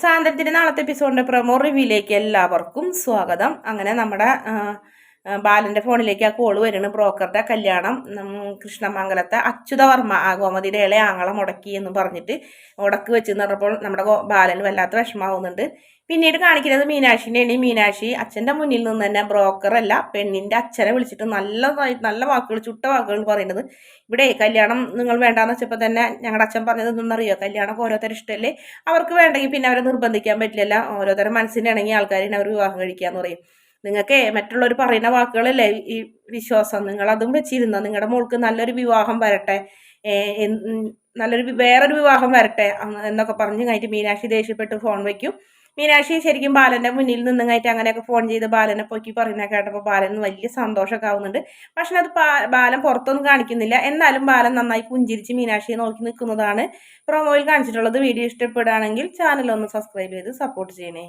സാന്ദ്രത്തിന്റെ നാളത്തെ എപ്പിസോഡിന്റെ പ്രൊമോ റിവ്യൂയിലേക്ക് എല്ലാവർക്കും സ്വാഗതം. അങ്ങനെ നമ്മുടെ ബാലന്റെ ഫോണിലേക്ക് ആ കോള് വരുന്നു. ബ്രോക്കറുടെ കല്യാണം കൃഷ്ണമംഗലത്തെ അച്യുതവർമ്മ ഗോമതിയുടെ ഇളയ ആങ്ങളെ മുടക്കി എന്ന് പറഞ്ഞിട്ട് മുടക്ക് വെച്ചെന്ന് പറഞ്ഞപ്പോൾ നമ്മുടെ ബാലന് വല്ലാത്ത വിഷമാവുന്നുണ്ട്. പിന്നീട് കാണിക്കുന്നത് മീനാക്ഷിൻ്റെയാണ്. മീനാക്ഷി അച്ഛൻ്റെ മുന്നിൽ നിന്ന് തന്നെ ബ്രോക്കറല്ല പെണ്ണിൻ്റെ അച്ഛനെ വിളിച്ചിട്ട് നല്ല വാക്കുകൾ, ചുട്ട വാക്കുകൾ പറയുന്നത്. ഇവിടെ കല്യാണം നിങ്ങൾ വേണ്ടാന്ന് വെച്ചപ്പോൾ തന്നെ ഞങ്ങളുടെ അച്ഛൻ പറഞ്ഞത് എന്തെന്നറിയോ, കല്യാണം ഓരോരുത്തരും ഇഷ്ടമല്ലേ, അവർക്ക് വേണ്ടെങ്കിൽ പിന്നെ അവരെ നിർബന്ധിക്കാൻ പറ്റില്ല, ഓരോരുത്തരും മനസ്സിനാണെങ്കിൽ ആൾക്കാരിനെ അവർ വിവാഹം കഴിക്കാന്ന് പറയും. നിങ്ങൾക്ക് മറ്റുള്ളവർ പറയുന്ന വാക്കുകളല്ലേ ഈ വിശ്വാസം, നിങ്ങൾ അതും വെച്ചിരുന്നോ? നിങ്ങളുടെ മോൾക്ക് നല്ലൊരു വിവാഹം വരട്ടെ, വേറൊരു വിവാഹം വരട്ടെ എന്നൊക്കെ പറഞ്ഞു കഴിഞ്ഞിട്ട് മീനാക്ഷി ദേഷ്യപ്പെട്ട് ഫോൺ വയ്ക്കും. മീനാക്ഷി ശരിക്കും ബാലന്റെ മുന്നിൽ നിന്നുങ്ങായിട്ട് അങ്ങനെയൊക്കെ ഫോൺ ചെയ്ത് ബാലനെ പൊക്കി പറയുന്ന കേട്ടപ്പോൾ ബാലന് വലിയ സന്തോഷമൊക്കെ ആവുന്നുണ്ട്. പക്ഷെ അത് ബാലൻ പുറത്തൊന്നും കാണിക്കുന്നില്ല. എന്നാലും ബാലൻ നന്നായി പുഞ്ചിരിച്ച് മീനാക്ഷിയെ നോക്കി നിൽക്കുന്നതാണ് പ്രൊമോയിൽ കാണിച്ചിട്ടുള്ളത്. വീഡിയോ ഇഷ്ടപ്പെടുകയാണെങ്കിൽ ചാനൽ ഒന്ന് സബ്സ്ക്രൈബ് ചെയ്ത് സപ്പോർട്ട് ചെയ്യണേ.